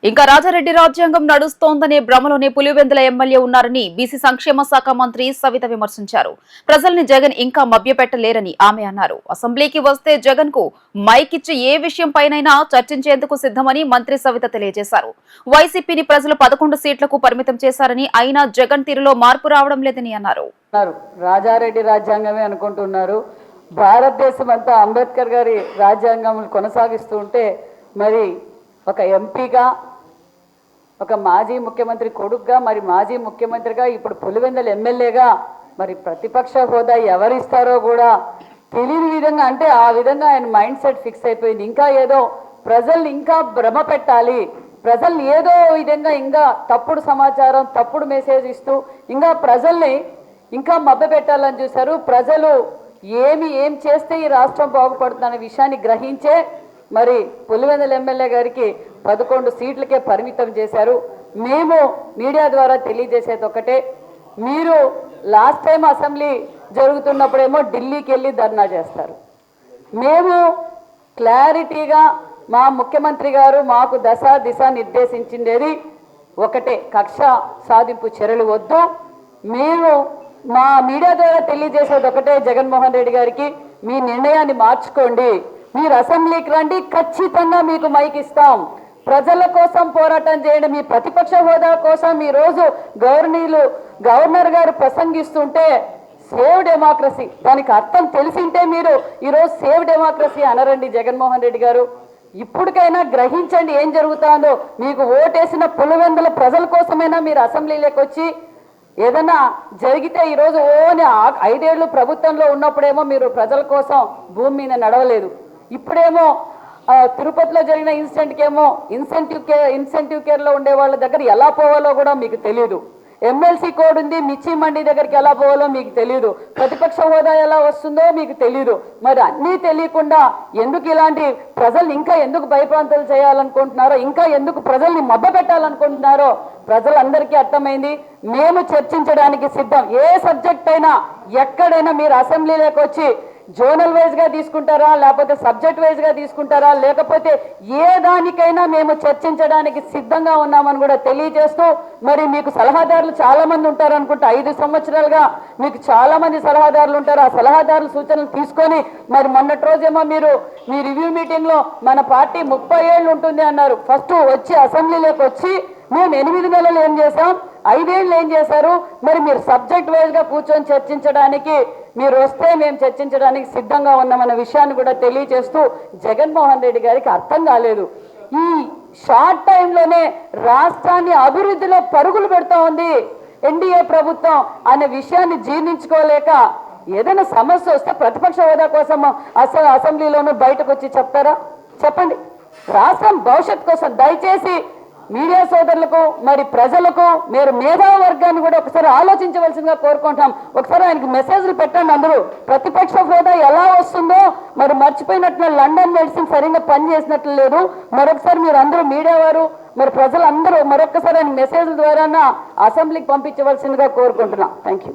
ఇంకా రాజారెడ్డి రాజ్యాంగం నడుస్తోందనే భ్రమలోనే పులివెందుల ఎమ్మెల్యే ఉన్నారని బీసీ సంక్షేమ శాఖ మంత్రి సవిత విమర్శించారు. ప్రజల్ని జగన్ ఇంకా మభ్యపెట్టలేరని ఆమె అన్నారు. అసెంబ్లీకి వస్తే జగన్ కు మైక్ ఇచ్చి ఏ విషయంపైనైనా చర్చించేందుకు సిద్ధమని మంత్రి సవిత తెలియజేశారు. వైసీపీని ప్రజలు 11 సీట్లకు పరిమితం చేశారని, అయినా జగన్ తీరులో మార్పు రావడం లేదని అన్నారు. రాజారెడ్డి రాజ్యాంగమే అనుకుంటున్నారు. భారతదేశం అంతా అంబేద్కర్ గారి రాజ్యాంగం కొనసాగిస్తూ ఉంటే మరి ఒక ఎంపీగా, ఒక మాజీ ముఖ్యమంత్రి కొడుకుగా, మరి మాజీ ముఖ్యమంత్రిగా, ఇప్పుడు పులివెందుల ఎమ్మెల్యేగా మరి ప్రతిపక్ష హోదా ఎవరిస్తారో కూడా తెలియని విధంగా, అంటే ఆ విధంగా ఆయన మైండ్ సెట్ ఫిక్స్ అయిపోయింది. ఇంకా ఏదో ప్రజల్ని ఇంకా భ్రమ పెట్టాలి, ప్రజల్ని ఏదో విధంగా ఇంకా తప్పుడు సమాచారం, తప్పుడు మెసేజ్ ఇస్తూ ఇంకా ప్రజల్ని ఇంకా మభ్య పెట్టాలని చూశారు. ప్రజలు ఏం చేస్తే ఈ రాష్ట్రం బాగుపడుతుందనే విషయాన్ని గ్రహించే మరి పులివెందుల ఎమ్మెల్యే గారికి 11 సీట్లకే పరిమితం చేశారు. మేము మీడియా ద్వారా తెలియజేసేది ఒకటే, మీరు లాస్ట్ టైం అసెంబ్లీ జరుగుతున్నప్పుడేమో ఢిల్లీకి వెళ్ళి ధర్నా చేస్తారు. మేము క్లారిటీగా మా ముఖ్యమంత్రి గారు మాకు దిశ నిర్దేశించింది ఒకటే, కక్ష సాధింపు చర్యలు వద్దు. మేము మా మీడియా ద్వారా తెలియజేసేది ఒకటే, జగన్మోహన్ రెడ్డి గారికి మీ నిర్ణయాన్ని మార్చుకోండి, మీరు అసెంబ్లీకి రండి, ఖచ్చితంగా మీకు మైక్ ఇస్తాం, ప్రజల కోసం పోరాటం చేయండి. మీ ప్రతిపక్ష హోదా కోసం ఈరోజు గవర్నర్ గారు ప్రసంగిస్తుంటే సేవ్ డెమోక్రసీ, దానికి అర్థం తెలిసింటే మీరు ఈరోజు సేవ్ డెమోక్రసీ అనరండి. జగన్మోహన్ రెడ్డి గారు ఇప్పటికైనా గ్రహించండి ఏం జరుగుతుందో. మీకు ఓటేసిన పులివెందుల ప్రజల కోసమైనా మీరు అసెంబ్లీలోకి వచ్చి ఏదైనా జరిగితే, ఈరోజు ఓని 5 ఏళ్ళు ప్రభుత్వంలో ఉన్నప్పుడేమో మీరు ప్రజల కోసం భూమి మీద నడవలేదు, ఇప్పుడేమో తిరుపతిలో జరిగిన ఇన్సెంటివ్ కేర్లో ఉండే వాళ్ళ దగ్గర ఎలా పోవాలో కూడా మీకు తెలియదు. ఎమ్మెల్సీ కోడ్ ఉంది, మిర్చి మండి దగ్గరికి ఎలా పోవాలో మీకు తెలియదు, ప్రతిపక్ష హోదా ఎలా వస్తుందో మీకు తెలియదు. మరి అన్నీ తెలియకుండా ఎందుకు ఇలాంటి ప్రజల్ని ఇంకా ఎందుకు భయప్రాంతాలు చేయాలనుకుంటున్నారో, ఇంకా ఎందుకు ప్రజల్ని మభ్య పెట్టాలనుకుంటున్నారో ప్రజలందరికీ అర్థమైంది. మేము చర్చించడానికి సిద్ధం. ఏ సబ్జెక్ట్ అయినా ఎక్కడైనా మీరు అసెంబ్లీలోకి వచ్చి జోనల్ వైజ్గా తీసుకుంటారా, లేకపోతే సబ్జెక్ట్ వైజ్గా తీసుకుంటారా, లేకపోతే ఏ దానికైనా మేము చర్చించడానికి సిద్ధంగా ఉన్నామని కూడా తెలియజేస్తూ, మరి మీకు సలహాదారులు చాలా మంది ఉంటారు అనుకుంటా. 5 సంవత్సరాలుగా మీకు చాలా మంది సలహాదారులు ఉంటారు. ఆ సలహాదారుల సూచనలు తీసుకొని మరి మొన్నటి రోజేమో మీరు మీ రివ్యూ మీటింగ్లో మన పార్టీ 30 ఏళ్ళు ఉంటుంది అన్నారు. ఫస్ట్ వచ్చి అసెంబ్లీలోకి వచ్చి మేము 8 నెలలు ఏం చేసాం, 5 ఏళ్ళు ఏం చేశారు, మరి మీరు సబ్జెక్ట్ వైజ్గా కూర్చొని చర్చించడానికి మీరు వస్తే మేము చర్చించడానికి సిద్ధంగా ఉన్నామన్న విషయాన్ని కూడా తెలియజేస్తూ, జగన్మోహన్ రెడ్డి గారికి అర్థం కాలేదు, ఈ షార్ట్ టైంలోనే రాష్ట్రాన్ని అభివృద్ధిలో పరుగులు పెడతా ఉంది ఎన్డీఏ ప్రభుత్వం అనే విషయాన్ని జీర్ణించుకోలేక ఏదైనా సమస్య వస్తే ప్రతిపక్ష హోదా కోసం అసెంబ్లీలోనూ బయటకు వచ్చి చెప్తారా? చెప్పండి. రాష్ట్రం భవిష్యత్తు కోసం దయచేసి మీడియా సోదరులకు, మరి ప్రజలకు, మీరు మేధావ వర్గాన్ని కూడా ఒకసారి ఆలోచించవలసిందిగా కోరుకుంటాం. ఒకసారి ఆయనకి మెసేజ్లు పెట్టండి. అందరూ ప్రతిపక్ష హోదా ఎలా వస్తుందో మరి మర్చిపోయినట్లు, లండన్ మెడిసిన్ సరిగ్గా పనిచేసినట్లు లేదు. మరొకసారి మీరు అందరూ మీడియా వారు, మరి ప్రజలందరూ మరొకసారి ఆయన మెసేజ్ల ద్వారా అసెంబ్లీకి పంపించవలసిందిగా కోరుకుంటున్నాం. Thank you.